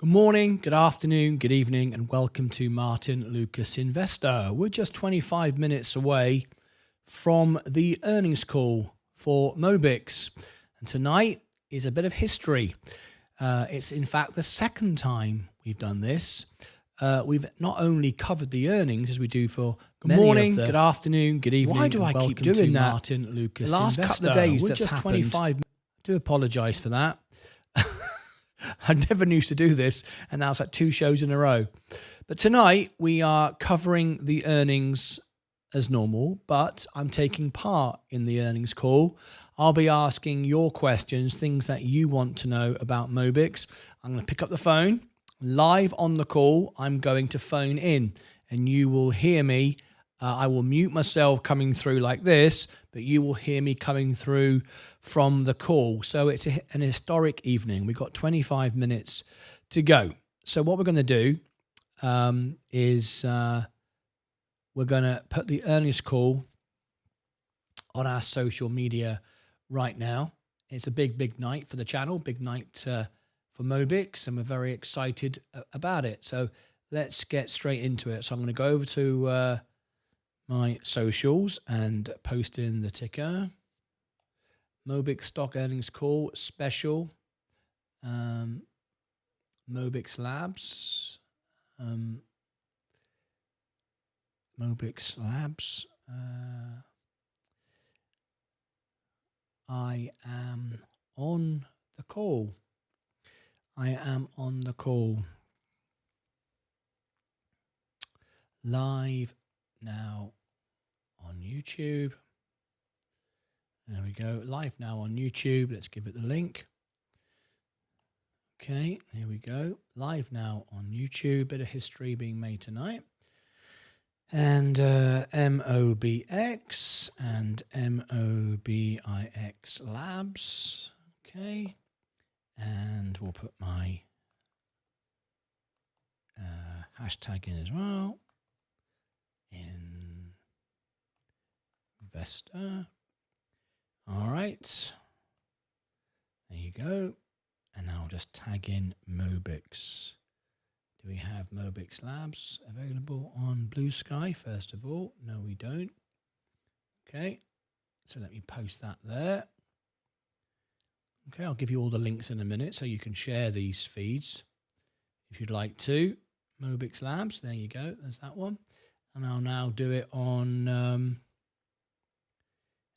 Good morning, good afternoon, good evening, and welcome to Martyn Lucas Investor. We're just 25 minutes away from the earnings call for Mobix. And tonight is a bit of history. It's in fact the second time we've done this. We've not only covered the earnings as we do for good morning, good afternoon, good evening. Why do I keep doing that? Martyn Lucas the last Investor. Couple of days that's just happened. 25. I do apologise for that. I never used to do this, and now it's like 2 shows in a row. But tonight we are covering the earnings as normal, but I'm taking part in the earnings call. I'll be asking your questions, things that you want to know about Mobix. I'm going to pick up the phone. Live on the call, I'm going to phone in, and you will hear me. I will mute myself coming through like this, but you will hear me coming through from the call. So it's an historic evening. We've got 25 minutes to go. So what we're going to do is we're going to put the earnings call on our social media right now. It's a big night for the channel, big night for Mobix, and we're very excited about it. So let's get straight into it. So I'm going to go over to my socials and post in the ticker. Mobix stock earnings call special. Mobix Labs. Mobix Labs. I am on the call. I am on the call. Live now on YouTube. There we go. Live now on YouTube. Let's give it the link. Okay, here we go. Live now on YouTube. Bit of history being made tonight. And MOBX and MOBIX Labs. Okay. And we'll put my hashtag in as well. Investor. All right. There you go. And I'll just tag in Mobix. Do we have Mobix Labs available on Blue Sky, first of all? No, we don't. Okay. So let me post that there. Okay, I'll give you all the links in a minute so you can share these feeds if you'd like to. Mobix Labs, there you go. There's that one. And I'll now do it on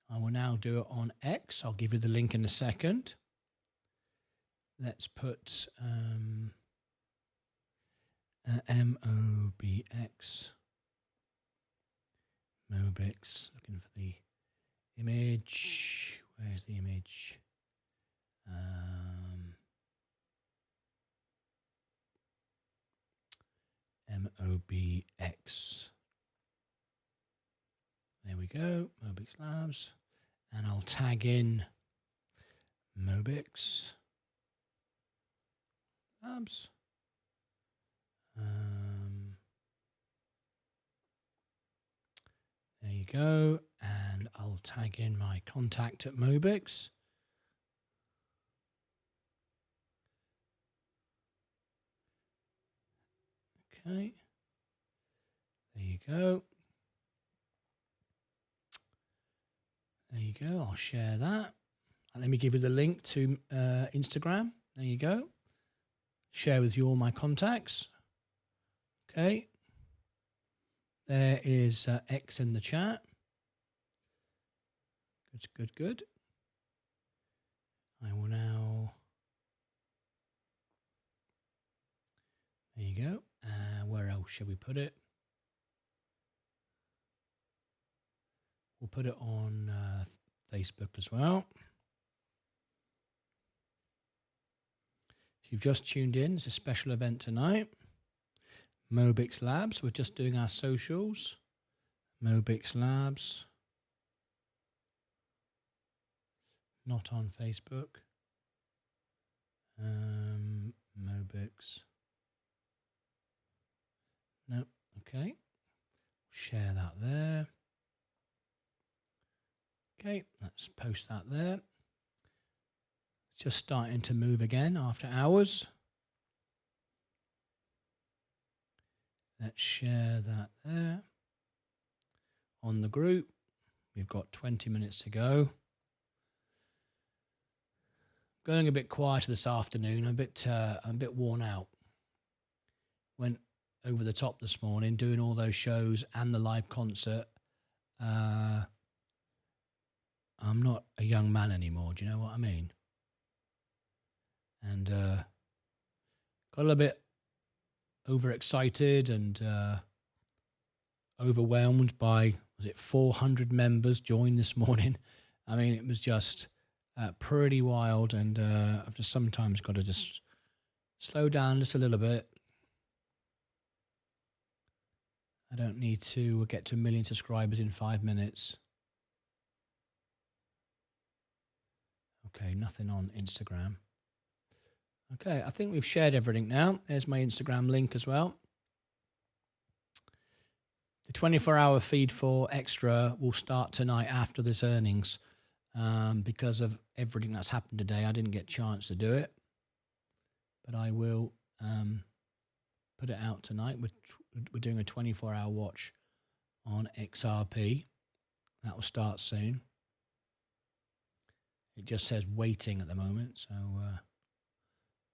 I will now do it on X. I'll give you the link in a second. Let's put MOBX. Mobix. Looking for the image. Where's the image? MOBX. There we go, Mobix Labs. And I'll tag in Mobix Labs. There you go. And I'll tag in my contact at Mobix. Okay. There you go. There you go. I'll share that. And let me give you the link to Instagram. There you go. Share with you all my contacts. Okay. There is X in the chat. Good. I will now. There you go. Where else shall we put it? We'll put it on Facebook as well. If you've just tuned in, it's a special event tonight. Mobix Labs. We're just doing our socials. Mobix Labs. Not on Facebook. Mobix. No. Okay. Share that there. Okay, let's post that there. It's just starting to move again after hours. Let's share that there on the group. We've got 20 minutes to go. Going a bit quieter this afternoon. I'm a bit worn out. Went over the top this morning doing all those shows and the live concert. I'm not a young man anymore. Do you know what I mean? And got a little bit overexcited and overwhelmed by, was it 400 members joined this morning? I mean, it was just pretty wild, and I've just sometimes got to just slow down just a little bit. I don't need to get to 1 million subscribers in 5 minutes. Okay, nothing on Instagram. Okay, I think we've shared everything now. There's my Instagram link as well. The 24-hour feed for Extra will start tonight after this earnings. Because of everything that's happened today, I didn't get a chance to do it. But I will put it out tonight. We're doing a 24-hour watch on XRP. That will start soon. It just says waiting at the moment, so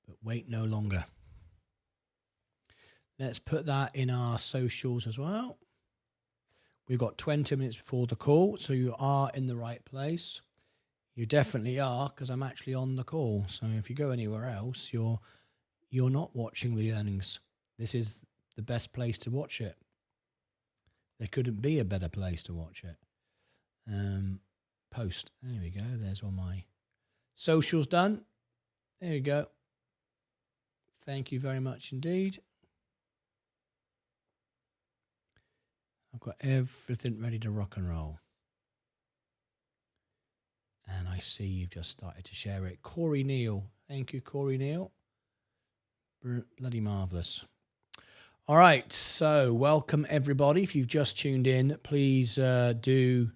but wait no longer. Let's put that in our socials as well. We've got 20 minutes before the call, so you are in the right place. You definitely are, because I'm actually on the call. So if you go anywhere else, you're not watching the earnings. This is the best place to watch it. There couldn't be a better place to watch it. Post. There we go. There's all my socials done. There we go. Thank you very much indeed. I've got everything ready to rock and roll. And I see you've just started to share it. Corey Neal. Thank you, Corey Neal. Bloody marvellous. All right. So welcome, everybody. If you've just tuned in, please do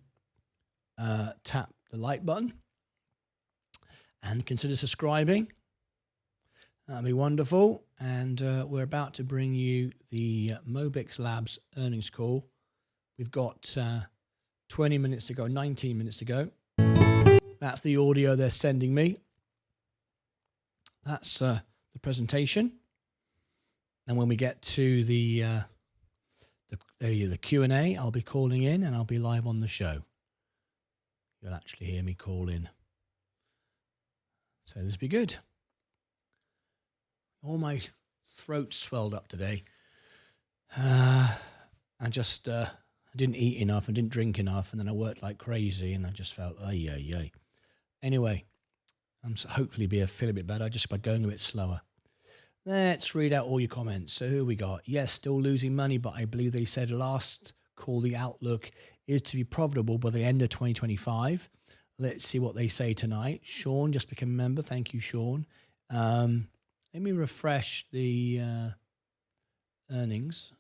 tap the like button and consider subscribing. That'd be wonderful. And we're about to bring you the Mobix Labs earnings call. We've got 20 minutes to go, 19 minutes to go. That's the audio they're sending me. That's the presentation. And when we get to the Q&A, I'll be calling in and I'll be live on the show. You'll actually hear me call in. So this will be good. All my throat swelled up today. I didn't eat enough and didn't drink enough, and then I worked like crazy, and I just felt, ay. Anyway, I'm hopefully feel a bit better just by going a bit slower. Let's read out all your comments. So who we got? Yes, still losing money, but I believe they said last call the outlook is to be profitable by the end of 2025. Let's see what they say tonight. Sean just became a member. Thank you, Sean. Let me refresh the earnings.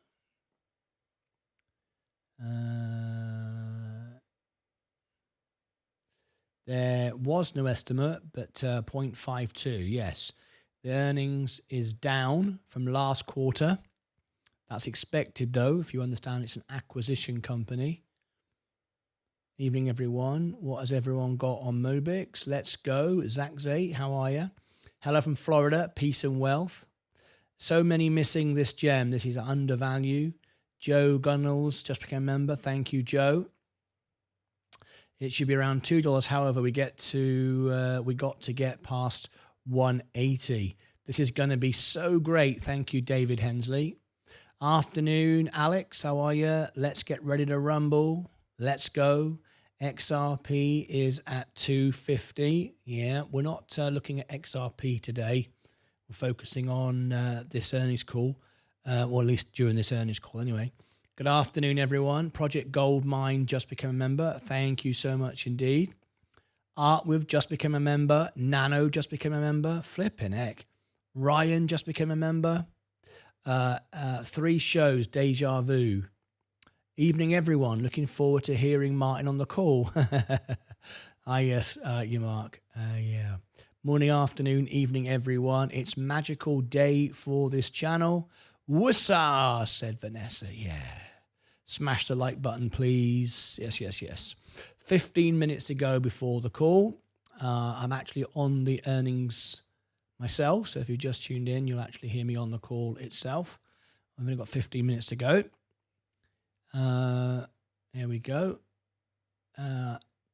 There was no estimate, but 0.52. Yes, the earnings is down from last quarter. That's expected, though, if you understand it's an acquisition company. Evening, everyone. What has everyone got on Mobix? Let's go. Zach Zay, how are you? Hello from Florida. Peace and wealth. So many missing this gem. This is undervalue. Joe Gunnels just became a member. Thank you, Joe. It should be around $2. However, we got to get past 180. This is going to be so great. Thank you, David Hensley. Afternoon, Alex. How are you? Let's get ready to rumble. Let's go. XRP is at 250. Yeah, we're not looking at XRP today. We're focusing on this earnings call, or at least during this earnings call anyway. Good afternoon, everyone. Project Goldmine just became a member. Thank you so much indeed. Art with just became a member. Nano just became a member. Flipping heck. Ryan just became a member. 3 shows, Deja Vu. Evening, everyone. Looking forward to hearing Martyn on the call. Yes, you, Mark. Yeah. Morning, afternoon, evening, everyone. It's magical day for this channel. Wussa, said Vanessa. Yeah. Smash the like button, please. Yes, yes, yes. 15 minutes to go before the call. I'm actually on the earnings myself, so if you just tuned in, you'll actually hear me on the call itself. I've only got 15 minutes to go. Here we go.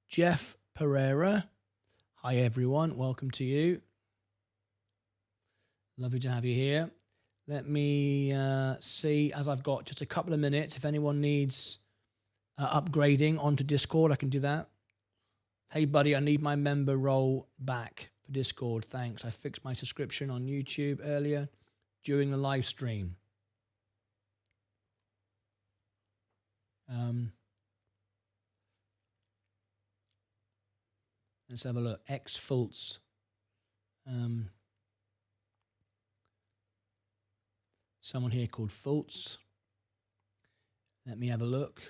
Jeff Pereira. Hi, everyone. Welcome to you. Lovely to have you here. Let me see, as I've got just a couple of minutes, if anyone needs upgrading onto Discord, I can do that. Hey, buddy, I need my member role back for Discord. Thanks. I fixed my subscription on YouTube earlier during the live stream. Let's have a look. X Fultz. Someone here called Fultz. Let me have a look.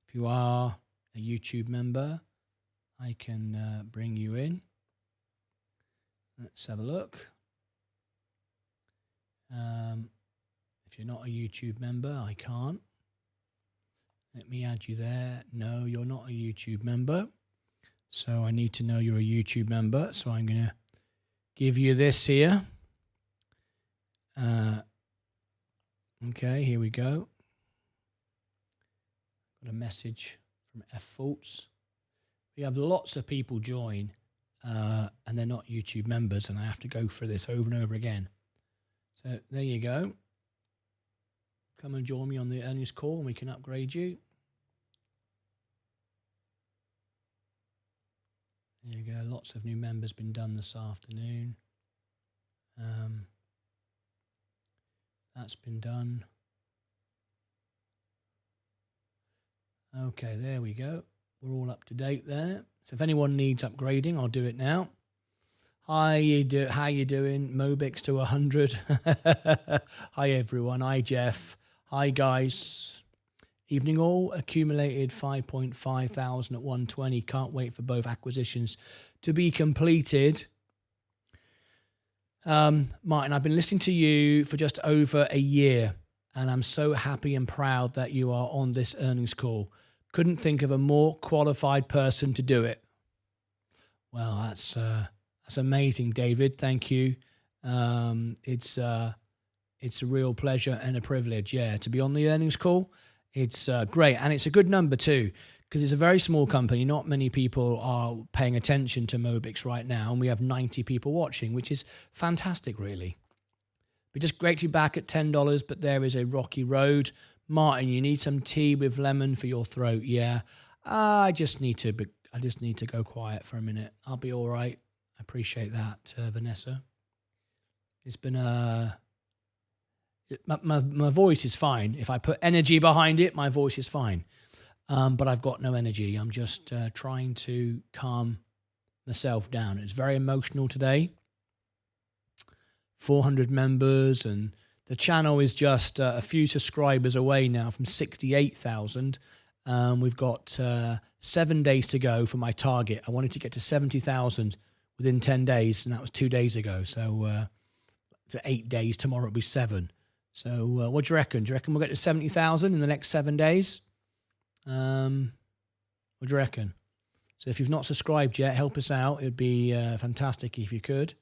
If you are a YouTube member, I can bring you in. Let's have a look. If you're not a YouTube member, I can't. Let me add you there. No, you're not a YouTube member. So I need to know you're a YouTube member. So I'm going to give you this here. Okay, here we go. Got a message from F Fultz. We have lots of people join, and they're not YouTube members, and I have to go through this over and over again. So there you go. Come and join me on the earnings call, and we can upgrade you. There you go. Lots of new members been done this afternoon. That's been done. Okay, there we go. We're all up to date there. So if anyone needs upgrading, I'll do it now. How you doing? Mobix to 100. Hi everyone. Hi Jeff. Hi guys. Evening all. Accumulated 5.5 thousand at 120. Can't wait for both acquisitions to be completed. Martyn, I've been listening to you for just over a year, and I'm so happy and proud that you are on this earnings call. Couldn't think of a more qualified person to do it. Well, that's amazing, David. Thank you. It's a real pleasure and a privilege, yeah, to be on the earnings call. It's great, and it's a good number too, because it's a very small company. Not many people are paying attention to Mobix right now, and we have 90 people watching, which is fantastic, really. But just great to be back at $10, but there is a rocky road. Martyn, you need some tea with lemon for your throat. Yeah, I just need to go quiet for a minute. I'll be all right. I appreciate that, Vanessa. It's been my voice is fine. If I put energy behind it, my voice is fine. But I've got no energy. I'm just trying to calm myself down. It's very emotional today. 400 members, and the channel is just a few subscribers away now from 68,000. We've got 7 days to go for my target. I wanted to get to 70,000 within 10 days, and that was 2 days ago. So to 8 days, tomorrow it'll be 7. So what do you reckon? Do you reckon we'll get to 70,000 in the next 7 days? What do you reckon? So if you've not subscribed yet, help us out. It'd be fantastic if you could.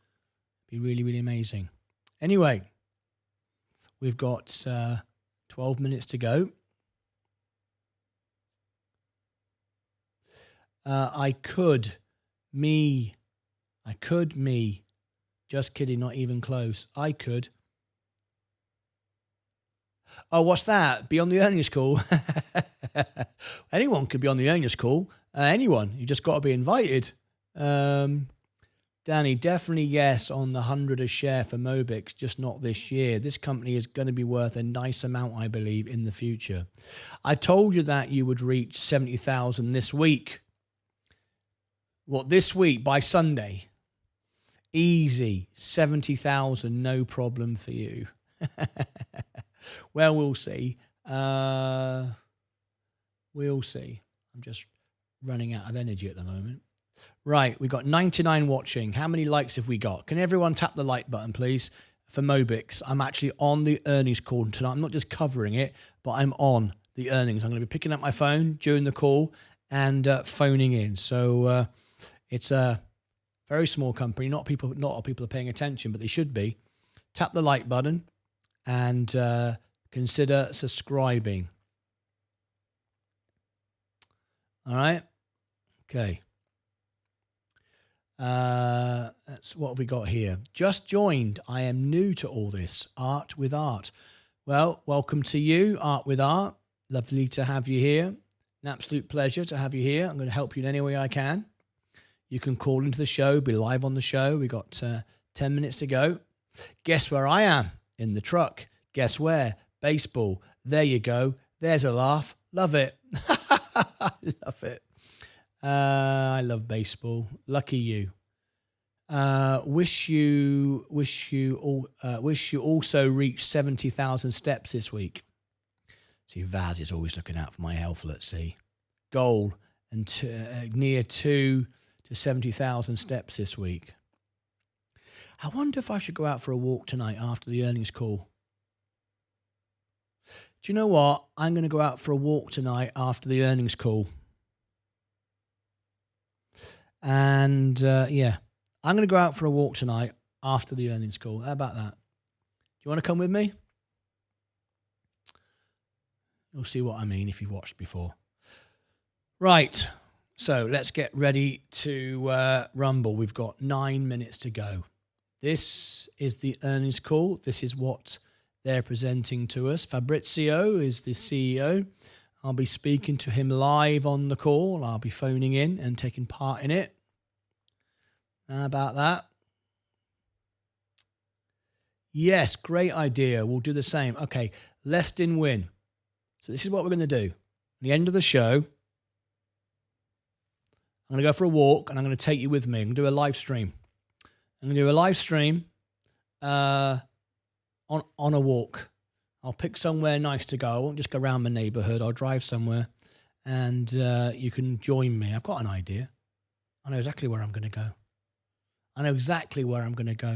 It'd be really, really amazing. Anyway, we've got 12 minutes to go. I could, me. Just kidding, not even close. I could. Oh, what's that? Be on the earnings call. Anyone could be on the earnings call. Anyone. You just got to be invited. Danny, definitely yes on the 100 a share for Mobix, just not this year. This company is going to be worth a nice amount, I believe, in the future. I told you that you would reach 70,000 this week. What, this week by Sunday? Easy. 70,000, no problem for you. Well, we'll see. We'll see. I'm just running out of energy at the moment. Right, we've got 99 watching. How many likes have we got? Can everyone tap the like button, please? for Mobix. I'm actually on the earnings call tonight. I'm not just covering it, but I'm on the earnings. I'm going to be picking up my phone during the call and phoning in. So it's a very small company. Not a lot of people are paying attention, but they should be. Tap the like button and consider subscribing. All right. Okay. That's what have we got here. Just joined. I am new to all this. Art with Art. Well, welcome to you, Art with Art. Lovely to have you here. An absolute pleasure to have you here. I'm going to help you in any way I can. You can call into the show, be live on the show. We got 10 minutes to go. Guess where I am? In the truck. Guess where? Baseball. There you go. There's a laugh. Love it. Love it. I love baseball. Lucky you. Wish you also reached 70,000 steps this week. See, Vaz is always looking out for my health. Let's see. Goal and near 2 to 70,000 steps this week. I wonder if I should go out for a walk tonight after the earnings call. Do you know what? I'm going to go out for a walk tonight after the earnings call. And yeah, I'm going to go out for a walk tonight after the earnings call. How about that? Do you want to come with me? You'll see what I mean if you've watched before. Right. So let's get ready to rumble. We've got 9 minutes to go. This is the earnings call. This is what they're presenting to us. Fabrizio is the CEO. I'll be speaking to him live on the call. I'll be phoning in and taking part in it. How about that? Yes, great idea. We'll do the same. Okay, lest in win. So this is what we're going to do. At the end of the show, I'm going to go for a walk and I'm going to take you with me. I'm going to do a live stream. I'm going to do a live stream on a walk. I'll pick somewhere nice to go. I won't just go around my neighborhood. I'll drive somewhere and you can join me. I've got an idea. I know exactly where I'm going to go.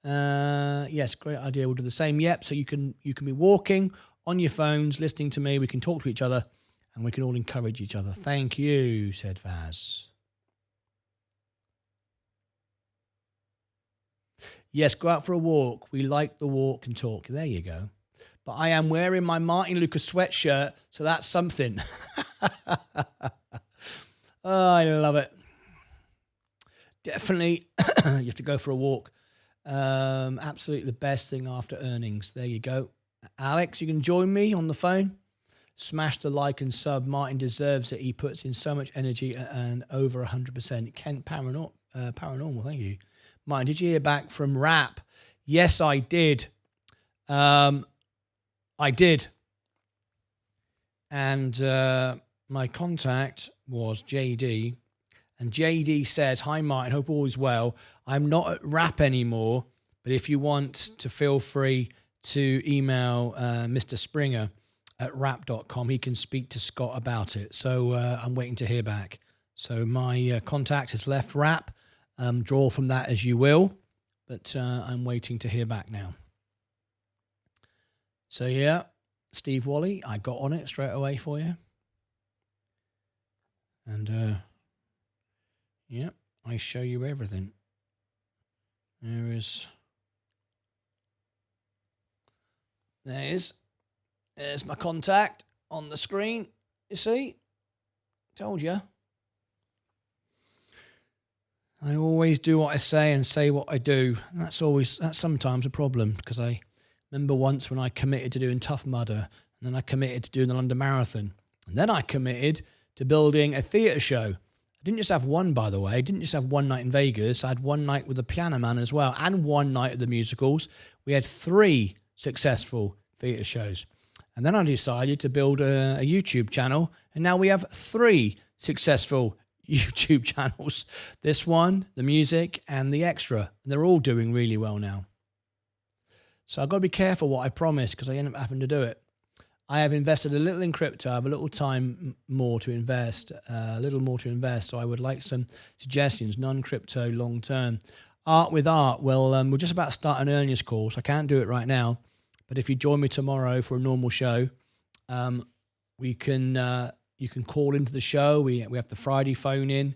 Yes, great idea. We'll do the same. Yep. So you can be walking on your phones, listening to me. We can talk to each other and we can all encourage each other. Thank you, said Vaz. Yes, go out for a walk. We like the walk and talk. There you go. But I am wearing my Martyn Lucas sweatshirt, so that's something. Oh, I love it. Definitely, you have to go for a walk. Absolutely the best thing after earnings. There you go. Alex, you can join me on the phone. Smash the like and sub. Martyn deserves it. He puts in so much energy and over 100%. Kent Paranormal, thank you. Martyn, did you hear back from Rap? Yes, I did. I did. And my contact was JD. And JD says, hi, Martyn, hope all is well. I'm not at Rap anymore, but if you want to feel free to email Mr. Springer at rap.com. He can speak to Scott about it. So I'm waiting to hear back. So my contact has left Rap. Draw from that as you will, but I'm waiting to hear back now. So yeah, Steve Wally, I got on it straight away for you. And yeah, I show you everything. There's my contact on the screen. You see? Told you. I always do what I say and say what I do. And that's sometimes a problem, because I remember once when I committed to doing Tough Mudder, and then I committed to doing the London Marathon, and then I committed to building a theatre show. I didn't just have one, by the way. I didn't just have one night in Vegas. I had one night with the Piano Man as well, and one night at the musicals. We had 3 successful theatre shows. And then I decided to build a YouTube channel, and now we have 3 successful YouTube channels. This one, the music, and the extra. And they're all doing really well now. So I've got to be careful what I promise, because I end up having to do it. I have invested a little in crypto. I have a little time more to invest, So I would like some suggestions, non-crypto, long-term. Art with Art. Well, we're just about to start an earnings call, so I can't do it right now. But if you join me tomorrow for a normal show, you can call into the show. We have the Friday phone in.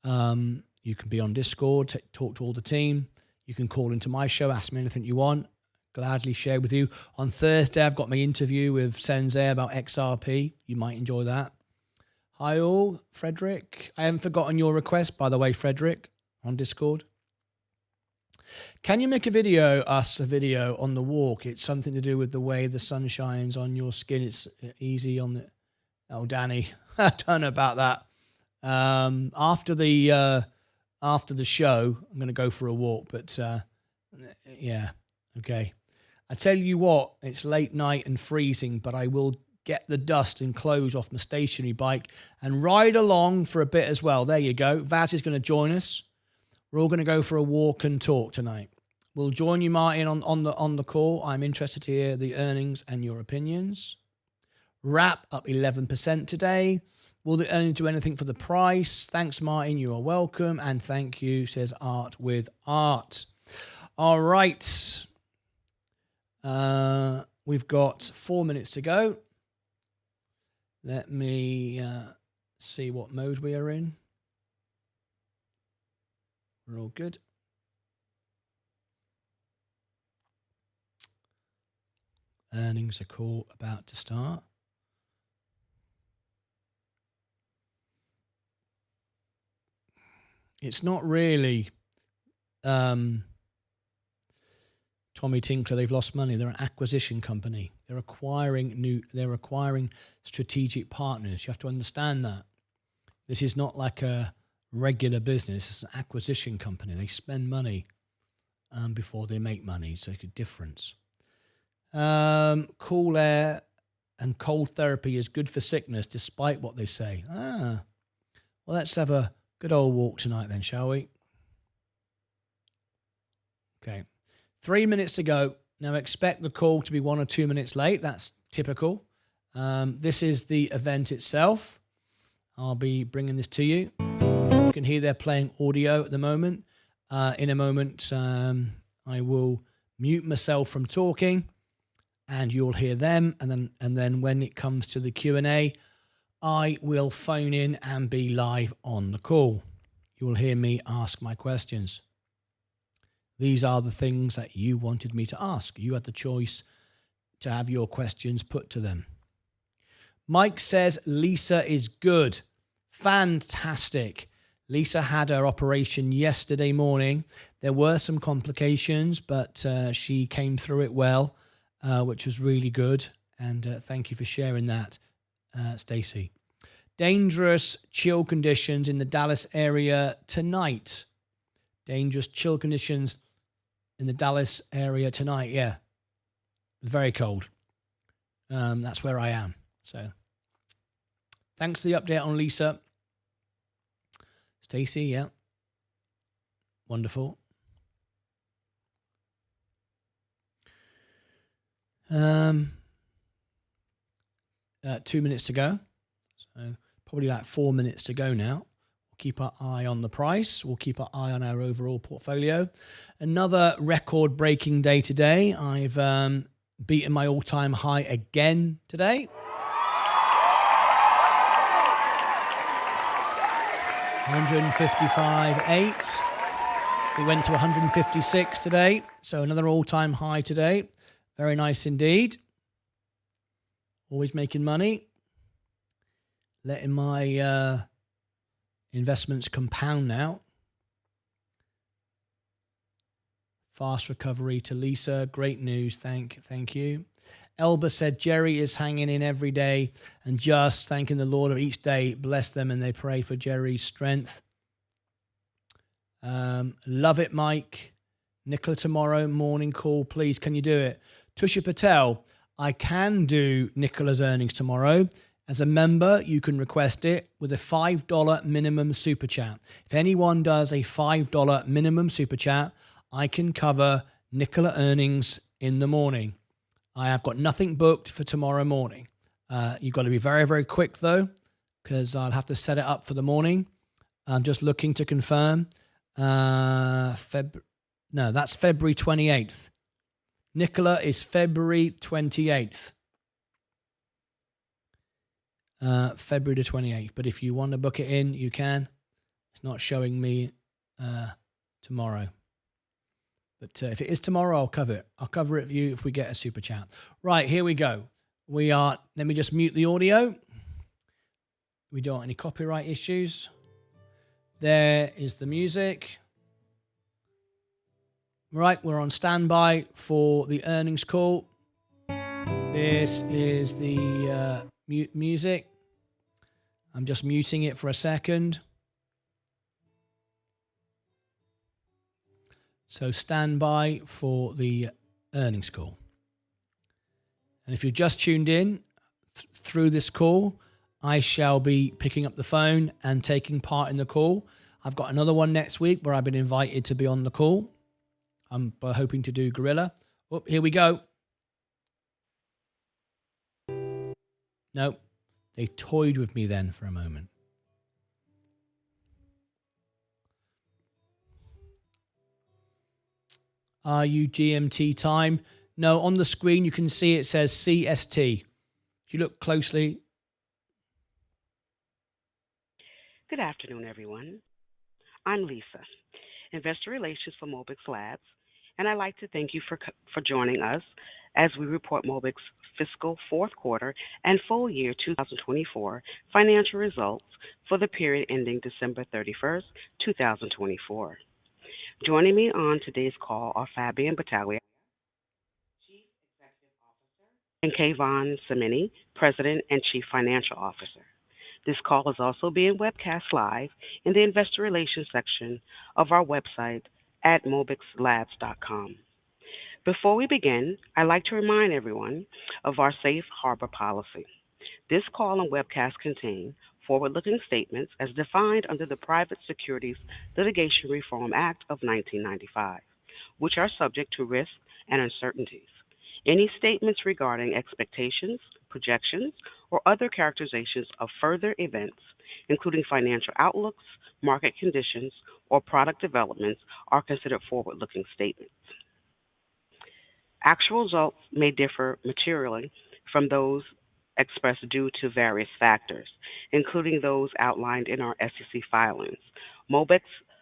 You can be on Discord, talk to all the team. You can call into my show, ask me anything you want. Gladly share with you. On Thursday, I've got my interview with Sensei about XRP. You might enjoy that. Hi all, Frederick. I haven't forgotten your request, by the way, Frederick, on Discord. Can you make a video on the walk? It's something to do with the way the sun shines on your skin. It's easy on the... Oh, Danny, I don't know about that. After the show, I'm going to go for a walk, but yeah, okay. I tell you what, it's late night and freezing, but I will get the dust and clothes off my stationary bike and ride along for a bit as well. There you go. Vaz is going to join us. We're all going to go for a walk and talk tonight. We'll join you, Martin, on the call. I'm interested to hear the earnings and your opinions. Wrap up 11% today. Will the earnings do anything for the price? Thanks, Martin. You are welcome. And thank you, says Art with Art. All right. We've got 4 minutes to go. Let me see what mode we are in. We're all good. Earnings are call about to start. It's not really Tommy Tinkler. They've lost money. They're an acquisition company. They're acquiring strategic partners. You have to understand that. This is not like a regular business. It's an acquisition company. They spend money before they make money. So it's a difference. Cool air and cold therapy is good for sickness, despite what they say. Well, let's have a good old walk tonight then, shall we? Okay. 3 minutes to go. Now expect the call to be 1 or 2 minutes late. That's typical. This is the event itself. I'll be bringing this to you. You can hear they're playing audio at the moment. In a moment, I will mute myself from talking, and you'll hear them. And then when it comes to the Q&A, I will phone in and be live on the call. You will hear me ask my questions. These are the things that you wanted me to ask. You had the choice to have your questions put to them. Mike says Lisa is good. Fantastic. Lisa had her operation yesterday morning. There were some complications, but she came through it well, which was really good. And thank you for sharing that, Stacey. Dangerous chill conditions in the Dallas area tonight. Dangerous chill conditions in the Dallas area tonight. Yeah. Very cold. That's where I am. So thanks for the update on Lisa. Stacey, yeah. Wonderful. 2 minutes to go. So probably like 4 minutes to go now. We'll keep our eye on the price. We'll keep our eye on our overall portfolio. Another record-breaking day today. I've beaten my all-time high again today. 155.8. It went to 156 today. So another all-time high today. Very nice indeed. Always making money. Letting my investments compound now. Fast recovery to Lisa. Great news. Thank you. Elba said Jerry is hanging in every day and just thanking the Lord of each day. Bless them and they pray for Jerry's strength. Love it, Mike. Nicola, tomorrow morning call, please. Can you do it? Tusha Patel, I can do Nicola's earnings tomorrow. As a member, you can request it with a $5 minimum super chat. If anyone does a $5 minimum super chat, I can cover Nicola earnings in the morning. I have got nothing booked for tomorrow morning. You've got to be very, very quick, though, because I'll have to set it up for the morning. I'm just looking to confirm. No, that's February 28th. Nicola is February 28th. February the 28th. But if you want to book it in, you can. It's not showing me tomorrow. But if it is tomorrow, I'll cover it. I'll cover it for you if we get a super chat. Right, here we go. Let me just mute the audio. We don't want any copyright issues. There is the music. Right, we're on standby for the earnings call. This is the music. I'm just muting it for a second. So stand by for the earnings call. And if you've just tuned in through this call, I shall be picking up the phone and taking part in the call. I've got another one next week where I've been invited to be on the call. I'm hoping to do Gorilla. Oh, here we go. No, they toyed with me then for a moment. Are you GMT time? No, on the screen you can see it says CST. If you look closely. Good afternoon, everyone. I'm Lisa, Investor Relations for Mobix Labs, and I'd like to thank you for joining us as we report Mobix fiscal fourth quarter and full year 2024 financial results for the period ending December 31st, 2024. Joining me on today's call are Fabian Battaglia, Chief Executive Officer, and Kayvon Samini, President and Chief Financial Officer. This call is also being webcast live in the Investor Relations section of our website at mobixlabs.com. Before we begin, I'd like to remind everyone of our safe harbor policy. This call and webcast contain forward-looking statements as defined under the Private Securities Litigation Reform Act of 1995, which are subject to risks and uncertainties. Any statements regarding expectations, projections, or other characterizations of further events, including financial outlooks, market conditions, or product developments, are considered forward-looking statements. Actual results may differ materially from those expressed due to various factors, including those outlined in our SEC filings. Mobix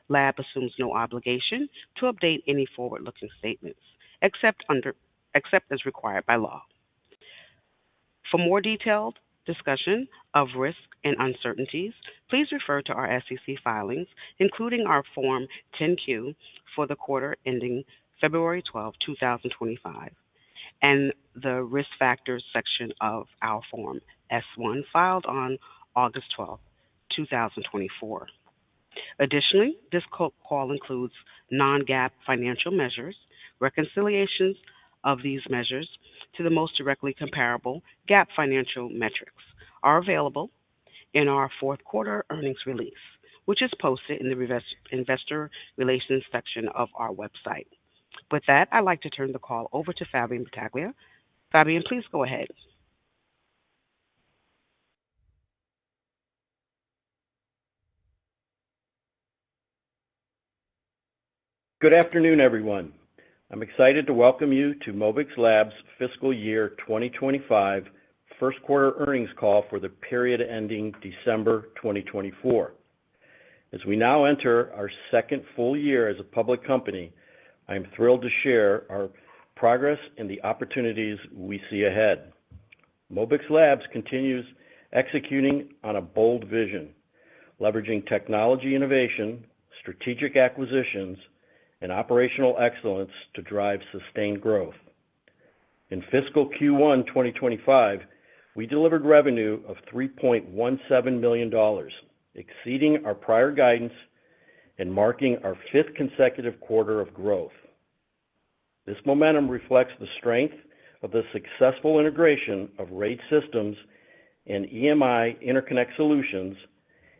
Lab assumes no obligation to update any forward-looking statements, except as required by law. For more detailed discussion of risks and uncertainties, please refer to our SEC filings, including our Form 10-Q for the quarter ending February 12, 2025, and the Risk Factors section of our Form S-1 filed on August 12, 2024. Additionally, this call includes non-GAAP financial measures. Reconciliations of these measures to the most directly comparable GAAP financial metrics are available in our fourth quarter earnings release, which is posted in the Investor Relations section of our website. With that, I'd like to turn the call over to Fabian Battaglia. Fabian, please go ahead. Good afternoon, everyone. I'm excited to welcome you to Mobix Labs fiscal year 2025 first quarter earnings call for the period ending December 2024. As we now enter our second full year as a public company, I am thrilled to share our progress and the opportunities we see ahead. Mobix Labs continues executing on a bold vision, leveraging technology innovation, strategic acquisitions, and operational excellence to drive sustained growth. In fiscal Q1 2025, we delivered revenue of $3.17 million, exceeding our prior guidance and marking our fifth consecutive quarter of growth. This momentum reflects the strength of the successful integration of RAID systems and EMI interconnect solutions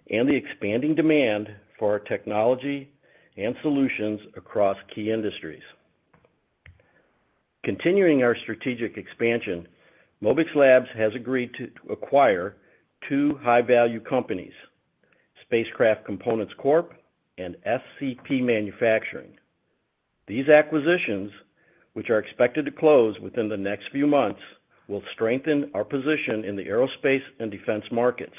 and the expanding demand for our technology and solutions across key industries. Continuing our strategic expansion, Mobix Labs has agreed to acquire two high-value companies, Spacecraft Components Corp. and SCP Manufacturing. These acquisitions, which are expected to close within the next few months, will strengthen our position in the aerospace and defense markets.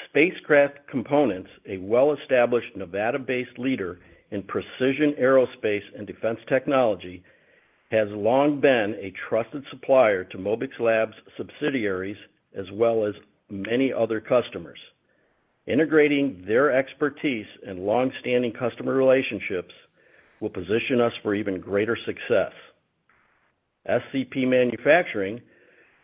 Spacecraft Components, a well-established Nevada-based leader in precision aerospace and defense technology, has long been a trusted supplier to Mobix Labs subsidiaries as well as many other customers. Integrating their expertise and long-standing customer relationships will position us for even greater success. SCP Manufacturing,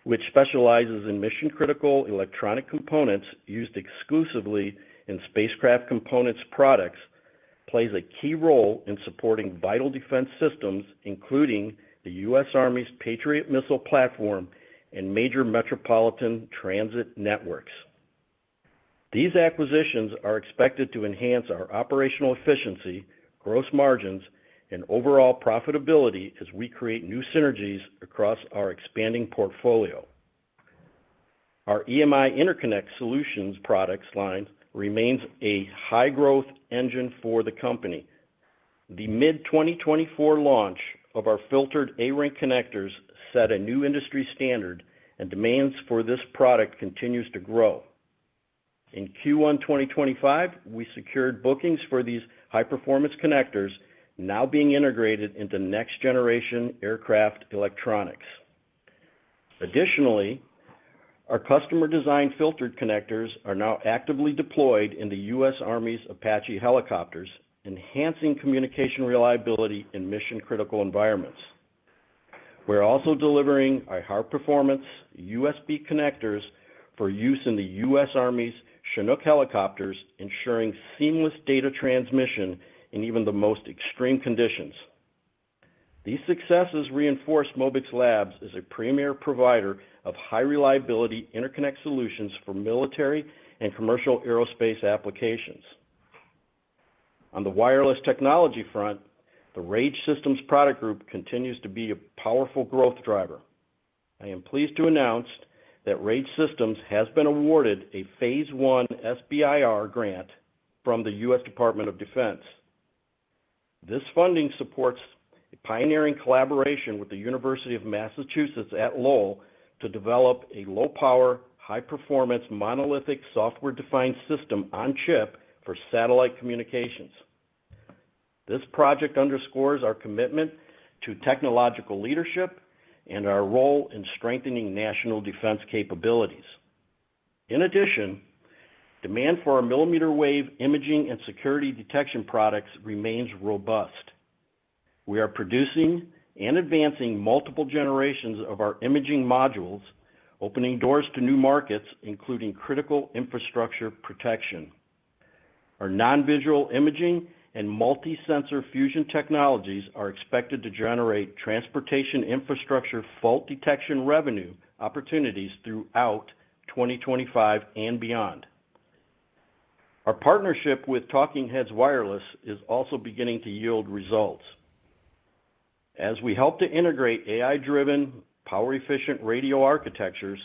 which specializes in mission-critical electronic components used exclusively in spacecraft components products, plays a key role in supporting vital defense systems, including the U.S. Army's Patriot missile platform and major metropolitan transit networks. These acquisitions are expected to enhance our operational efficiency, gross margins, and overall profitability as we create new synergies across our expanding portfolio. Our EMI Interconnect Solutions products line remains a high-growth engine for the company. The mid-2024 launch of our filtered A-ring connectors set a new industry standard, and demands for this product continues to grow. In Q1 2025, we secured bookings for these high-performance connectors, now being integrated into next-generation aircraft electronics. Additionally, our customer-designed filtered connectors are now actively deployed in the U.S. Army's Apache helicopters, enhancing communication reliability in mission-critical environments. We're also delivering our high-performance USB connectors for use in the U.S. Army's Chinook helicopters, ensuring seamless data transmission in even the most extreme conditions. These successes reinforce Mobix Labs as a premier provider of high-reliability interconnect solutions for military and commercial aerospace applications. On the wireless technology front, the Rage Systems product group continues to be a powerful growth driver. I am pleased to announce that Rage Systems has been awarded a Phase 1 SBIR grant from the U.S. Department of Defense. This funding supports a pioneering collaboration with the University of Massachusetts at Lowell to develop a low-power, high-performance monolithic software-defined system on chip for satellite communications. This project underscores our commitment to technological leadership and our role in strengthening national defense capabilities. In addition, demand for our millimeter wave imaging and security detection products remains robust. We are producing and advancing multiple generations of our imaging modules, opening doors to new markets, including critical infrastructure protection. Our non-visual imaging and multi-sensor fusion technologies are expected to generate transportation infrastructure fault detection revenue opportunities throughout 2025 and beyond. Our partnership with Talking Heads Wireless is also beginning to yield results. As we help to integrate AI-driven, power-efficient radio architectures,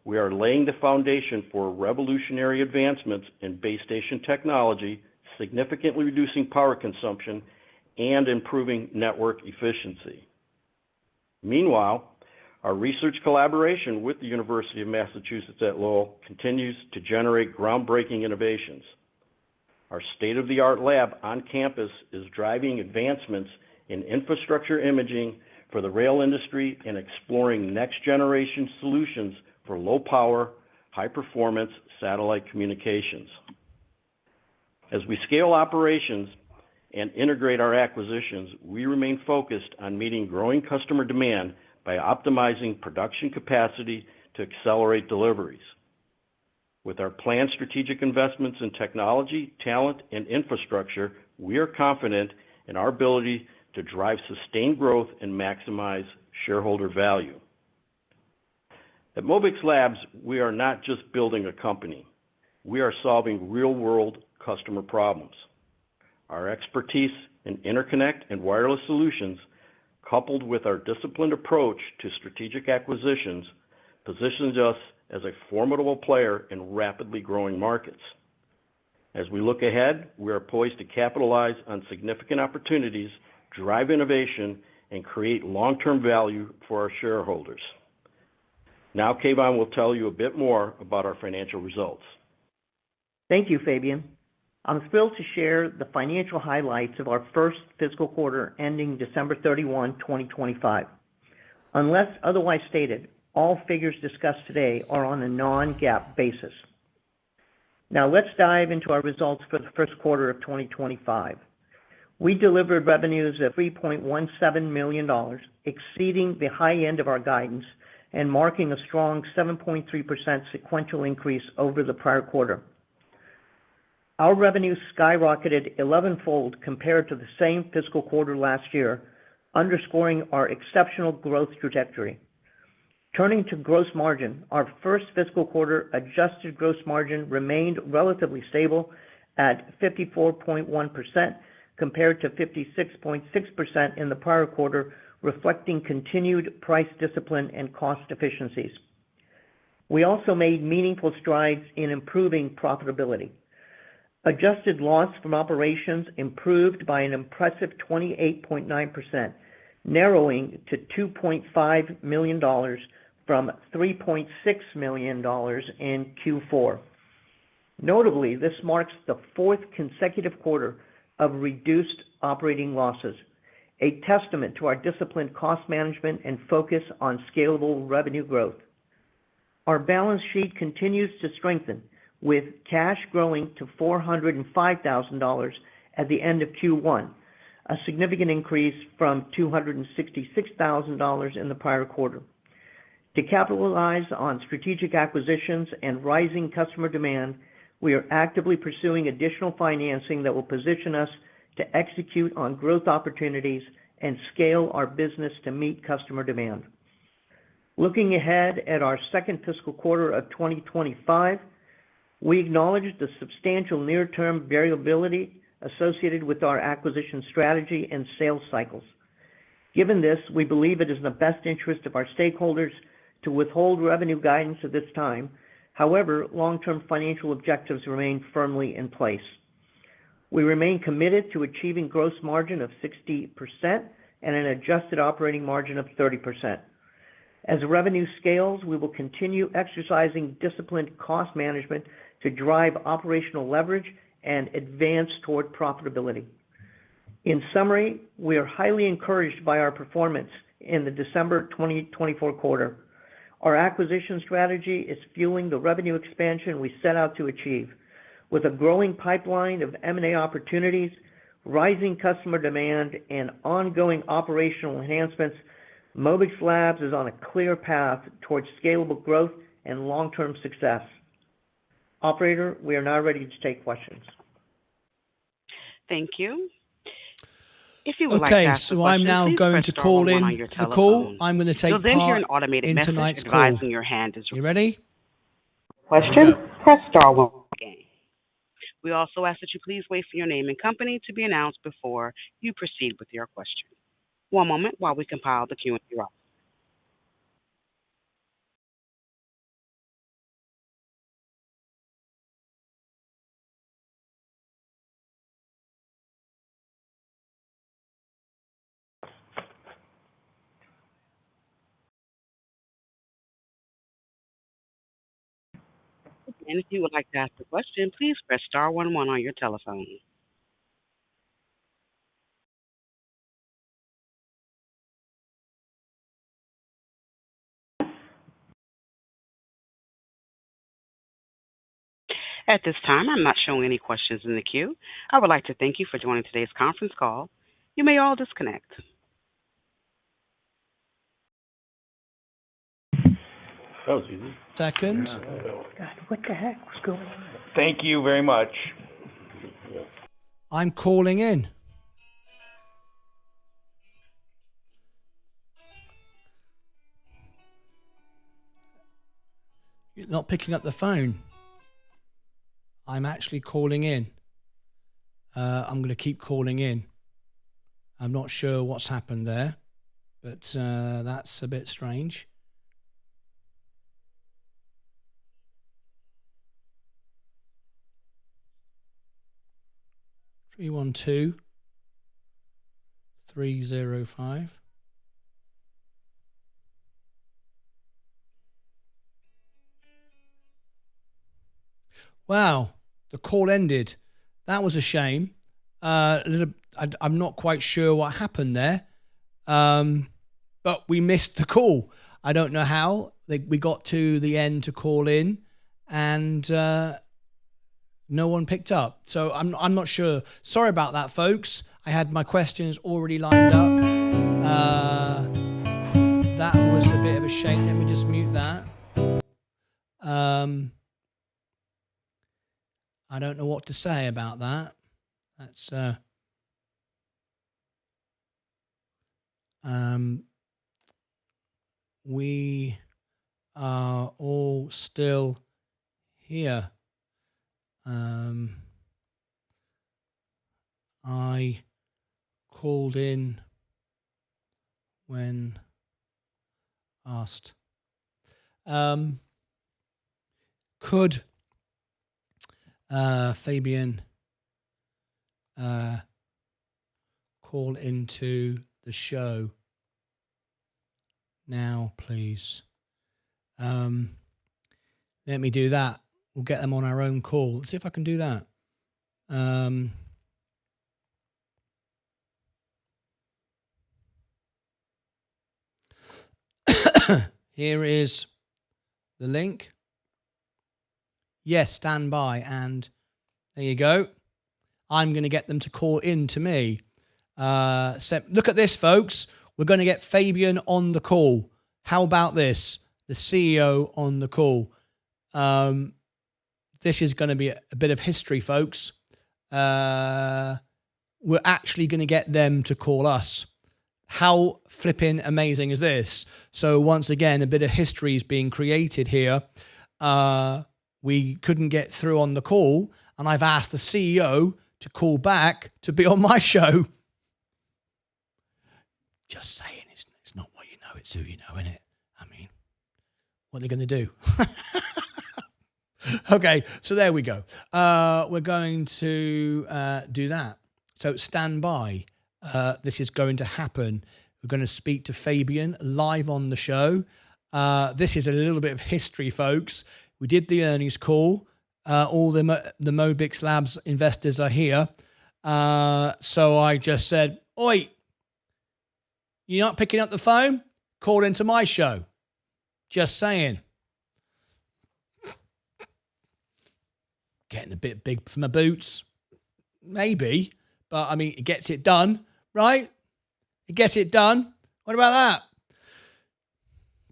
we are laying the foundation for revolutionary advancements in base station technology, significantly reducing power consumption and improving network efficiency. Meanwhile, our research collaboration with the University of Massachusetts at Lowell continues to generate groundbreaking innovations. Our state-of-the-art lab on campus is driving advancements in infrastructure imaging for the rail industry and exploring next-generation solutions for low-power, high-performance satellite communications. As we scale operations and integrate our acquisitions, we remain focused on meeting growing customer demand by optimizing production capacity to accelerate deliveries. With our planned strategic investments in technology, talent, and infrastructure, we are confident in our ability to drive sustained growth and maximize shareholder value. At Mobix Labs, we are not just building a company. We are solving real-world customer problems. Our expertise in interconnect and wireless solutions, coupled with our disciplined approach to strategic acquisitions, positions us as a formidable player in rapidly growing markets. As we look ahead, we are poised to capitalize on significant opportunities, drive innovation, and create long-term value for our shareholders. Now, Kayvon will tell you a bit more about our financial results. Thank you, Fabian. I'm thrilled to share the financial highlights of our first fiscal quarter ending December 31, 2025. Unless otherwise stated, all figures discussed today are on a non-GAAP basis. Now, let's dive into our results for the first quarter of 2025. We delivered revenues of $3.17 million, exceeding the high end of our guidance and marking a strong 7.3% sequential increase over the prior quarter. Our revenue skyrocketed 11-fold compared to the same fiscal quarter last year, underscoring our exceptional growth trajectory. Turning to gross margin, our first fiscal quarter adjusted gross margin remained relatively stable at 54.1% compared to 56.6% in the prior quarter, reflecting continued price discipline and cost efficiencies. We also made meaningful strides in improving profitability. Adjusted loss from operations improved by an impressive 28.9%, narrowing to $2.5 million from $3.6 million in Q4. Notably, this marks the fourth consecutive quarter of reduced operating losses, a testament to our disciplined cost management and focus on scalable revenue growth. Our balance sheet continues to strengthen, with cash growing to $405,000 at the end of Q1, a significant increase from $266,000 in the prior quarter. To capitalize on strategic acquisitions and rising customer demand, we are actively pursuing additional financing that will position us to execute on growth opportunities and scale our business to meet customer demand. Looking ahead at our second fiscal quarter of 2025, we acknowledge the substantial near-term variability associated with our acquisition strategy and sales cycles. Given this, we believe it is in the best interest of our stakeholders to withhold revenue guidance at this time. However, long-term financial objectives remain firmly in place. We remain committed to achieving gross margin of 60% and an adjusted operating margin of 30%. As revenue scales, we will continue exercising disciplined cost management to drive operational leverage and advance toward profitability. In summary, we are highly encouraged by our performance in the December 2024 quarter. Our acquisition strategy is fueling the revenue expansion we set out to achieve. With a growing pipeline of M&A opportunities, rising customer demand, and ongoing operational enhancements, Mobix Labs is on a clear path towards scalable growth and long-term success. Operator, we are now ready to take questions. Thank you. If you would like to ask a question, I'm now going to call in the call. I'm going to take You'll then hear an part automated in message tonight's advising call. your hand is You ready? question. Press star one again. We also ask that you please wait for your name and company to be announced before you proceed with your question. One moment while we compile the Q&A roster. And if you would like to ask a question, please press star 11 on your telephone. At this time, I'm not showing any questions in the queue. I would like to thank you for joining today's conference call. You may all disconnect. That was easy. Second. God, what the heck was going on? Thank you very much. I'm calling in. You're not picking up the phone. I'm actually calling in. I'm going to keep calling in. I'm not sure what's happened there, but that's a bit strange. 312 305. Wow, the call ended. That was a shame. I'm not quite sure what happened there, but we missed the call. I don't know how. We got to the end to call in, and no one picked up. So I'm not sure. Sorry about that, folks. I had my questions already lined up. That was a bit of a shame. Let me just mute that. I don't know what to say about that. That's we are all still here. I called in when asked. Could Fabian call into the show now, please? Let me do that. We'll get them on our own call. Let's see if I can do that. Here is the link. Yes, stand by. And there you go. I'm going to get them to call in to me. So look at this, folks. We're going to get Fabian on the call. How about this? The CEO on the call. This is going to be a bit of history, folks. We're actually going to get them to call us. How flipping amazing is this? So once again, a bit of history is being created here. We couldn't get through on the call, and I've asked the CEO to call back to be on my show. Just saying, it's not what you know, it's who you know, innit? I mean, what are they going to do? Okay, so there we go. We're going to do that. So stand by. This is going to happen. We're going to speak to Fabian live on the show. This is a little bit of history, folks. We did the earnings call. All the Mobix Labs investors are here. So I just said, oi, you're not picking up the phone? Call into my show. Just saying. Getting a bit big for my boots. Maybe. But, I mean, it gets it done, right? It gets it done. What about that?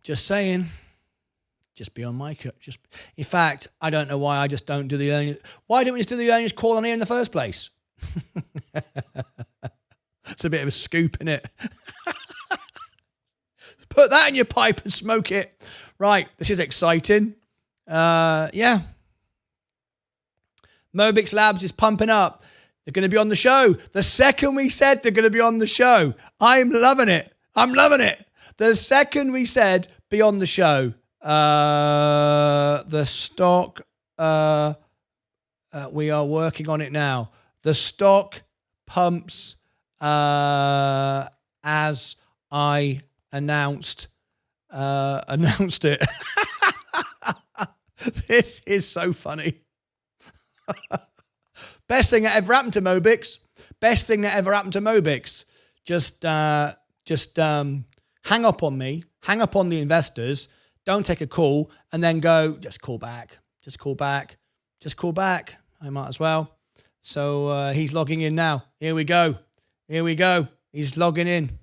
Just saying. Just be on my... In fact, I don't know why I just don't do the earnings... Why don't we just do the earnings call on here in the first place? It's a bit of a scoop, isn't it? Put that in your pipe and smoke it. Right, this is exciting. Yeah. Mobix Labs is pumping up. They're going to be on the show. The second we said they're going to be on the show, I'm loving it. I'm loving it. The second we said be on the show, the stock, we are working on it now. The stock pumps as I announced it. This is so funny. Best thing that ever happened to Mobix. Best thing that ever happened to Mobix. Just hang up on me. Hang up on the investors. Don't take a call and then go, just call back. Just call back. Just call back. I might as well. So he's logging in now. Here we go. Here we go. He's logging in.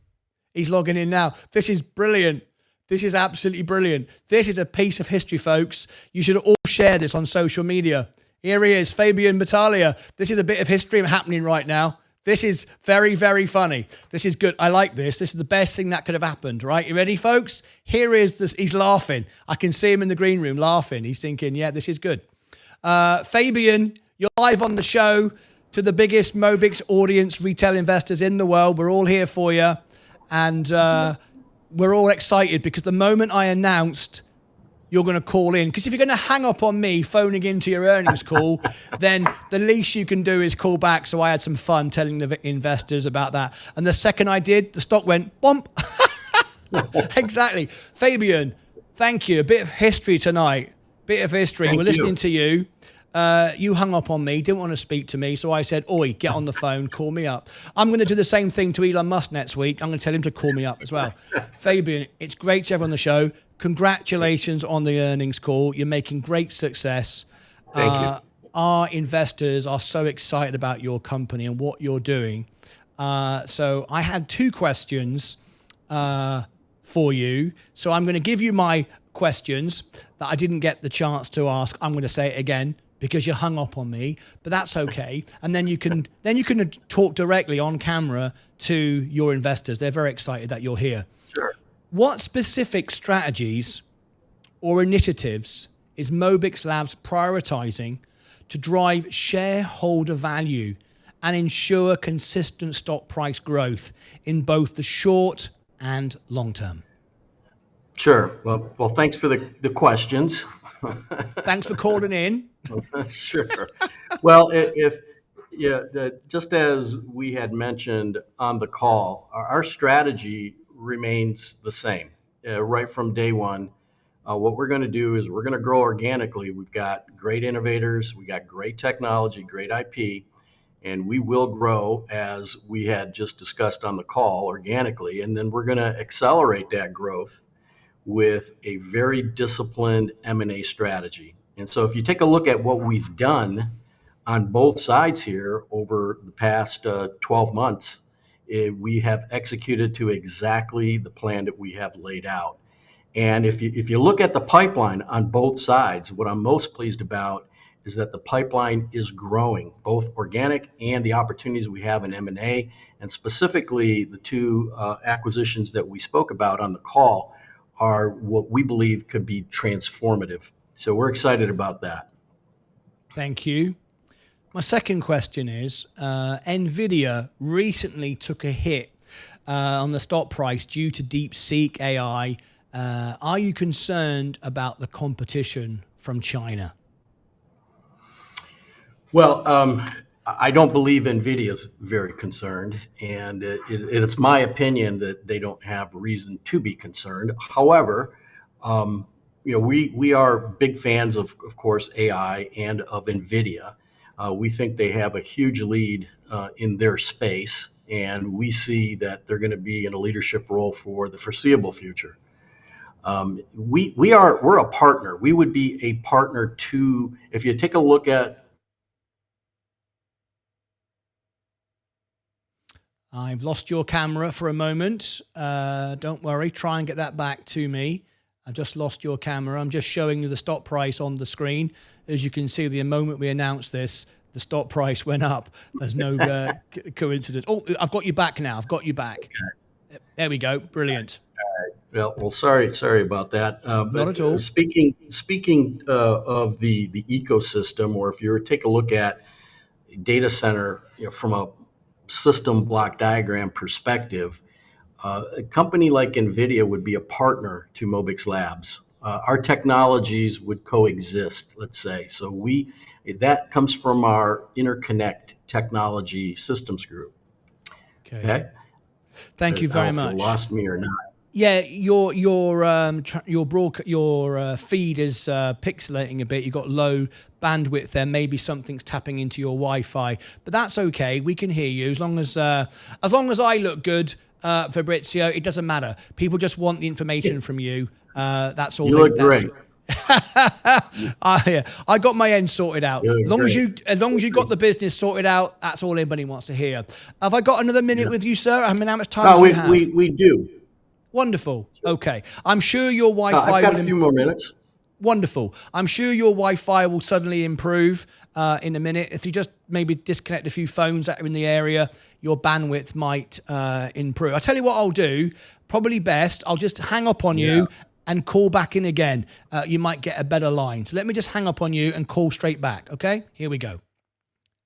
He's logging in now. This is brilliant. This is absolutely brilliant. This is a piece of history, folks. You should all share this on social media. Here he is, Fabian Battaglia. This is a bit of history happening right now. This is very, very funny. This is good. I like this. This is the best thing that could have happened, right? You ready, folks? Here is this. He's laughing. I can see him in the green room laughing. He's thinking, yeah, this is good. Fabian, you're live on the show to the biggest Mobix audience, retail investors in the world. We're all here for you. And we're all excited because the moment I announced you're going to call in. Because if you're going to hang up on me phoning into your earnings call, then the least you can do is call back. So I had some fun telling the investors about that. And the second I did, the stock went bump. Exactly. Fabian, thank you. A bit of history tonight. Bit of history. We're listening to you. You hung up on me, didn't want to speak to me, so I said, oi, get on the phone, call me up. I'm going to do the same thing to Elon Musk next week. I'm going to tell him to call me up as well. Fabian, it's great to have you on the show. Congratulations on the earnings call. You're making great success. Thank you. Our investors are so excited about your company and what you're doing. So I had two questions for you. So I'm going to give you my questions that I didn't get the chance to ask. I'm going to say it again, because you hung up on me, but that's okay. And then you can talk directly on camera to your investors. They're very excited that you're here. Sure. What specific strategies or initiatives is Mobix Labs prioritizing to drive shareholder value and ensure consistent stock price growth in both the short and long term? Sure. Well, thanks for the questions. Thanks for calling in. Sure. Well, just as we had mentioned on the call, our strategy remains the same right from day one. What we're going to do is we're going to grow organically. We've got great innovators, we got great technology, great IP, and we will grow, as we had just discussed on the call, organically. And then we're going to accelerate that growth with a very disciplined M&A strategy. And so if you take a look at what we've done on both sides here over the past 12 months, we have executed to exactly the plan that we have laid out. And if you look at the pipeline on both sides, what I'm most pleased about is that the pipeline is growing, both organic and the opportunities we have in M&A, and specifically the two acquisitions that we spoke about on the call are what we believe could be transformative. So we're excited about that. Thank you. My second question is, NVIDIA recently took a hit on the stock price due to DeepSeek AI. Are you concerned about the competition from China? Well, I don't believe NVIDIA is very concerned, and it's my opinion that they don't have reason to be concerned. However, we are big fans of course, AI and of NVIDIA. We think they have a huge lead in their space, and we see that they're going to be in a leadership role for the foreseeable future. We're a partner. We would be a partner to, if you take a look at. I've lost your camera for a moment. Don't worry, try and get that back to me. I've just lost your camera. I'm just showing you the stock price on the screen. As you can see, the moment we announced this, the stock price went up. There's no coincidence. Oh, I've got you back now. I've got you back. Okay. There we go. Brilliant. Well, sorry about that. Not at all. Speaking of the ecosystem, or if you were to take a look at data center, from a system block diagram perspective, a company like NVIDIA would be a partner to Mobix Labs. Our technologies would coexist, let's say. So that comes from our interconnect technology systems group. Okay. Thank you very much. If you lost me or not. Yeah, your feed is pixelating a bit. You've got low bandwidth there. Maybe something's tapping into your Wi-Fi, but that's okay. We can hear you as long as I look good, Fabrizio. It doesn't matter. People just want the information from you. That's all. You look great. I got my end sorted out. As long as you got the business sorted out, that's all anybody wants to hear. Have I got another minute with you, sir? I mean, how much time do you have? We do. Wonderful. Okay. I'm sure your Wi-Fi... I've got a few more minutes. Wonderful. I'm sure your Wi-Fi will suddenly improve in a minute. If you just maybe disconnect a few phones that are in the area, your bandwidth might improve. I'll tell you what I'll do. Probably best, I'll just hang up on you and call back in again. You might get a better line. So let me just hang up on you and call straight back. Okay? Here we go.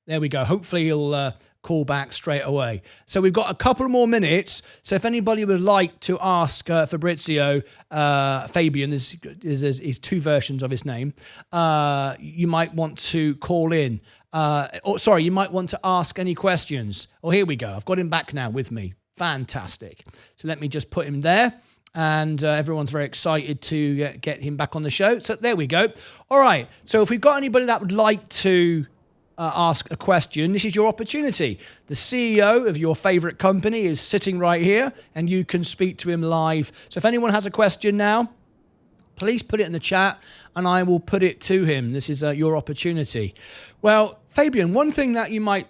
There we go. Hopefully he'll call back straight away. So we've got a couple more minutes. So if anybody would like to ask Fabrizio, Fabian, is two versions of his name, you might want to call in. You might want to ask any questions. Oh, here we go. I've got him back now with me. Fantastic. So let me just put him there. And everyone's very excited to get him back on the show. So there we go. All right. So if we've got anybody that would like to ask a question, this is your opportunity. The CEO of your favorite company is sitting right here, and you can speak to him live. So if anyone has a question now, please put it in the chat, and I will put it to him. This is your opportunity. Well, Fabian, one thing that you might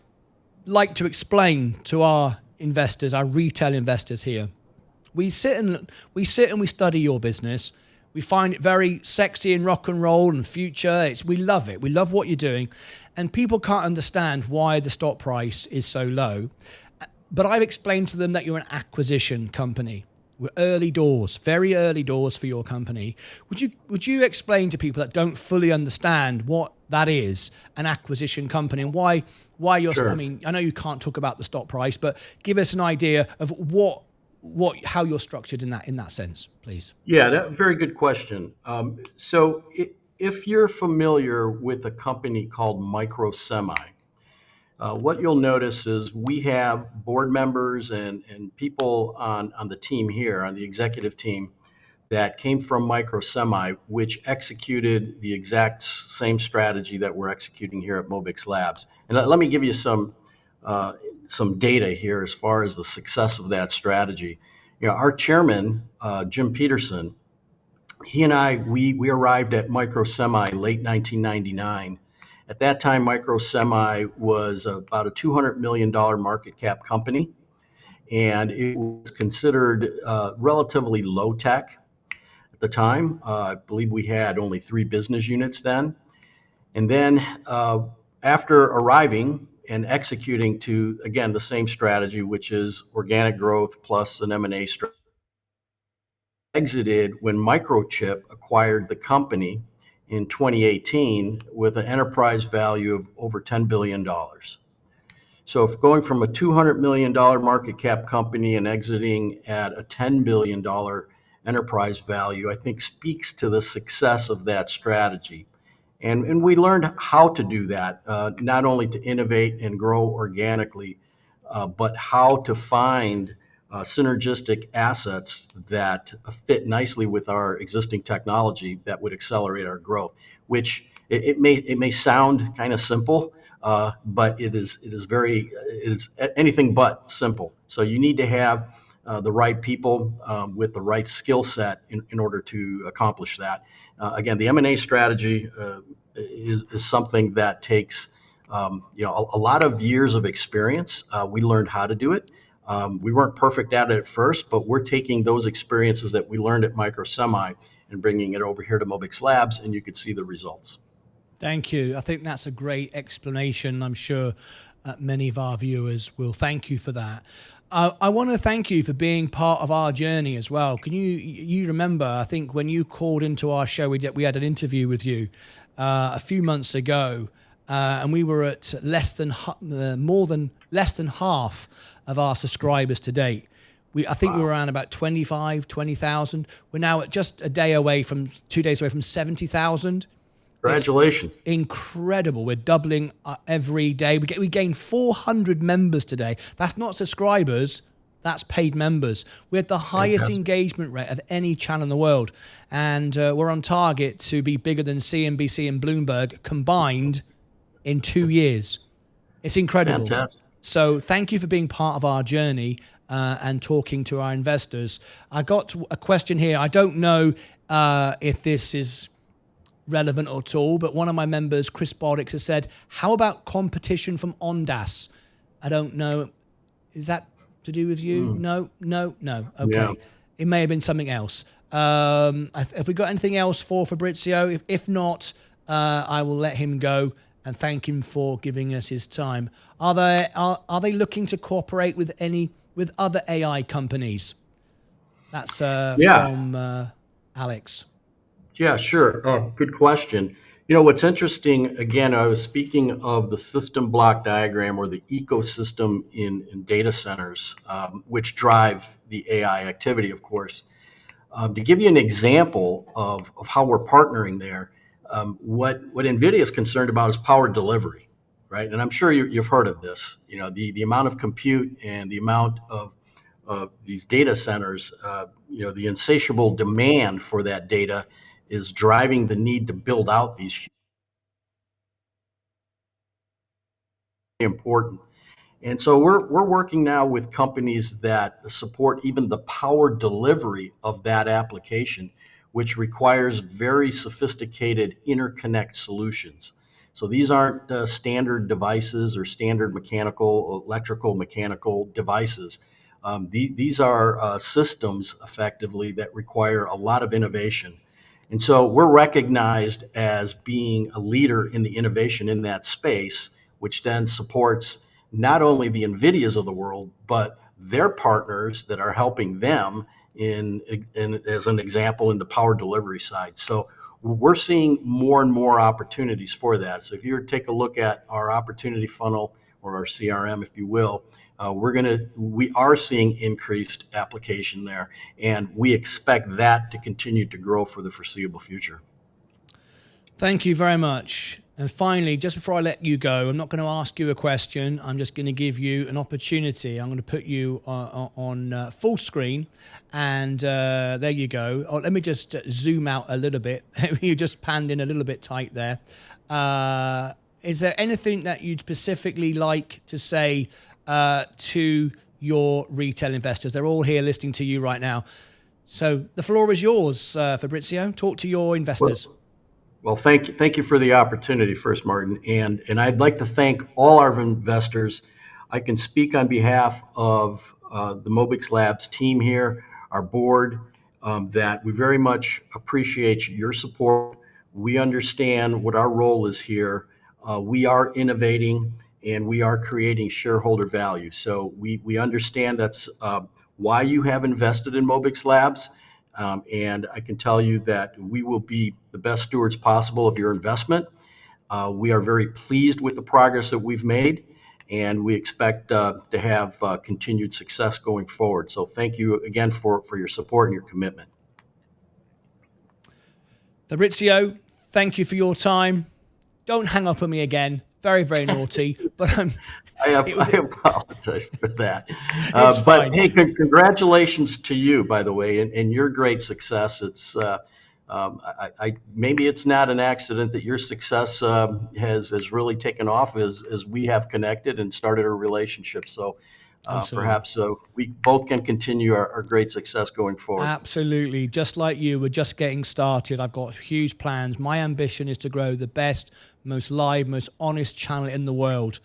like to explain to our investors, our retail investors here, we sit and we study your business. We find it very sexy and rock and roll and future. We love it. We love what you're doing. And people can't understand why the stock price is so low. But I've explained to them that you're an acquisition company. We're early doors, very early doors for your company. Would you explain to people that don't fully understand what that is, an acquisition company, and why you're, Sure. I mean, I know you can't talk about the stock price, but give us an idea of how you're structured in that sense, please. Yeah, very good question. So if you're familiar with a company called Microsemi, what you'll notice is we have board members and people on the team here, on the executive team, that came from Microsemi, which executed the exact same strategy that we're executing here at Mobix Labs. And let me give you some data here as far as the success of that strategy. You know, our chairman, Jim Peterson, he and I, we arrived at Microsemi late 1999. At that time, Microsemi was about a $200 million market cap company, and it was considered relatively low tech at the time. I believe we had only 3 business units then. And then after arriving and executing to, again, the same strategy, which is organic growth plus an M&A strategy, exited when Microchip acquired the company in 2018 with an enterprise value of over $10 billion. So if going from a $200 million market cap company and exiting at a $10 billion enterprise value, I think speaks to the success of that strategy. And we learned how to do that, not only to innovate and grow organically, but how to find synergistic assets that fit nicely with our existing technology that would accelerate our growth. Which it may sound kind of simple, but it is anything but simple. So you need to have the right people with the right skill set in order to accomplish that. Again, the M&A strategy is something that takes a lot of years of experience. We learned how to do it. We weren't perfect at it at first, but we're taking those experiences that we learned at Microsemi and bringing it over here to Mobix Labs, and you could see the results. Thank you. I think that's a great explanation. I'm sure many of our viewers will thank you for that. I want to thank you for being part of our journey as well. Can you remember, I think when you called into our show, we had an interview with you a few months ago, and we were at less than half of our subscribers to date. I think we were around about 20,000. We're now at just 2 days away from 70,000. Congratulations. It's incredible. We're doubling every day. We gained 400 members today. That's not subscribers. That's paid members. We had the highest engagement rate of any channel in the world. And we're on target to be bigger than CNBC and Bloomberg combined in 2 years. It's incredible. Fantastic. So thank you for being part of our journey and talking to our investors. I got a question here. I don't know if this is relevant at all, but one of my members, Chris Bordix, has said, how about competition from Ondas? I don't know. Is that to do with you? No. Okay. Yeah. It may have been something else. Have we got anything else for Fabrizio? If not, I will let him go and thank him for giving us his time. Are they looking to cooperate with other AI companies? That's from Alex. Yeah, sure. Good question. What's interesting, again, I was speaking of the system block diagram or the ecosystem in data centers, which drive the AI activity, of course. To give you an example of how we're partnering there, what NVIDIA is concerned about is power delivery, right? And I'm sure you've heard of this. The amount of compute and the amount of these data centers, the insatiable demand for that data is driving the need to build out these important. And so we're working now with companies that support even the power delivery of that application, which requires very sophisticated interconnect solutions. So these aren't standard devices or standard electrical, mechanical devices. These are systems effectively that require a lot of innovation. And so we're recognized as being a leader in the innovation in that space, which then supports not only the NVIDIAs of the world, but their partners that are helping them in as an example, in the power delivery side. So we're seeing more and more opportunities for that. So if you were to take a look at our opportunity funnel or our CRM, if you will, we are seeing increased application there, and we expect that to continue to grow for the foreseeable future. Thank you very much. And finally, just before I let you go, I'm not going to ask you a question. I'm just going to give you an opportunity. I'm going to put you on full screen. And there you go. Oh, let me just zoom out a little bit. You just panned in a little bit tight there. Is there anything that you'd specifically like to say to your retail investors? They're all here listening to you right now. So the floor is yours, Fabrizio. Talk to your investors. Well, thank you for the opportunity first, Martin. And I'd like to thank all our investors. I can speak on behalf of the Mobix Labs team here, our board, that we very much appreciate your support. We understand what our role is here. We are innovating and we are creating shareholder value. So we understand that's why you have invested in Mobix Labs. And I can tell you that we will be the best stewards possible of your investment. We are very pleased with the progress that we've made, and we expect to have continued success going forward. So thank you again for your support and your commitment. Fabrizio, thank you for your time. Don't hang up on me again. Very, very naughty. But I apologize for that. But hey, congratulations to you, by the way, and your great success. It's maybe it's not an accident that your success has really taken off as we have connected and started a relationship. So perhaps we both can continue our great success going forward. Absolutely. Just like you, we're just getting started. I've got huge plans. My ambition is to grow the best, most live, most honest channel in the world.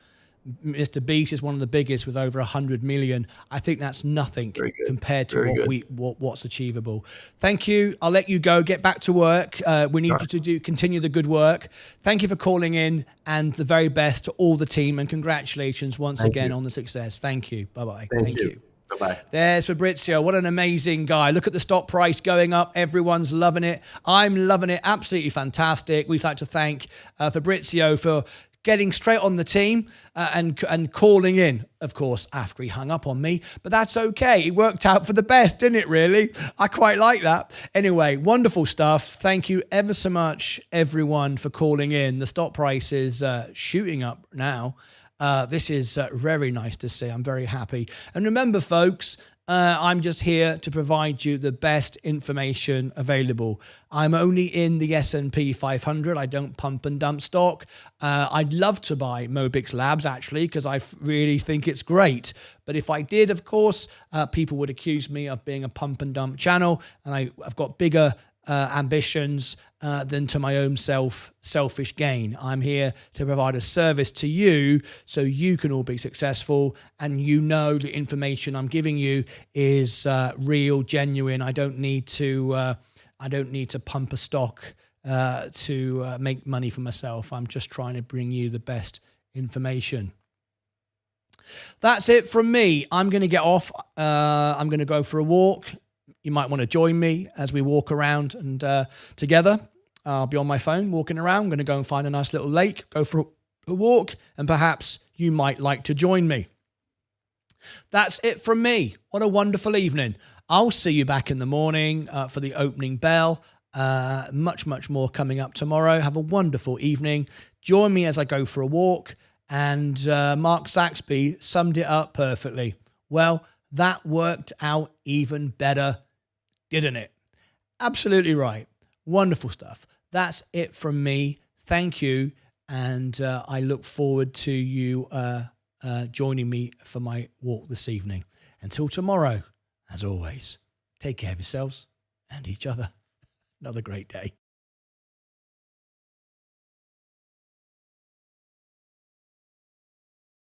Mr. Beast is one of the biggest with over 100 million. I think that's nothing compared to what's achievable. Thank you. I'll let you go. Get back to work. We need you to continue the good work. Thank you for calling in, and the very best to all the team. And congratulations once again on the success. Thank you. Bye-bye. Thank you. Bye-bye. There's Fabrizio. What an amazing guy. Look at the stock price going up. Everyone's loving it. I'm loving it. Absolutely fantastic. We'd like to thank Fabrizio for getting straight on the team and calling in, of course, after he hung up on me. But that's okay. It worked out for the best, didn't it, really? I quite like that. Anyway, wonderful stuff. Thank you ever so much, everyone, for calling in. The stock price is shooting up now. This is very nice to see. I'm very happy. And remember, folks, I'm just here to provide you the best information available. I'm only in the S&P 500. I don't pump and dump stock. I'd love to buy Mobix Labs, actually, because I really think it's great. But if I did, of course, people would accuse me of being a pump and dump channel. And I've got bigger ambitions than to my own selfish gain. I'm here to provide a service to you so you can all be successful, and you know the information I'm giving you is real, genuine. I don't need to pump a stock to make money for myself. I'm just trying to bring you the best information. That's it from me. I'm going to get off. I'm going to go for a walk. You might want to join me as we walk around and together. I'll be on my phone walking around. I'm going to go and find a nice little lake, go for a walk, and perhaps you might like to join me. That's it from me. What a wonderful evening. I'll see you back in the morning for the opening bell. Much more coming up tomorrow. Have a wonderful evening. Join me as I go for a walk. And Mark Saxby summed it up perfectly. Well, that worked out even better, didn't it? Absolutely right. Wonderful stuff. That's it from me. Thank you. And I look forward to you joining me for my walk this evening. Until tomorrow, as always, take care of yourselves and each other. Another great day.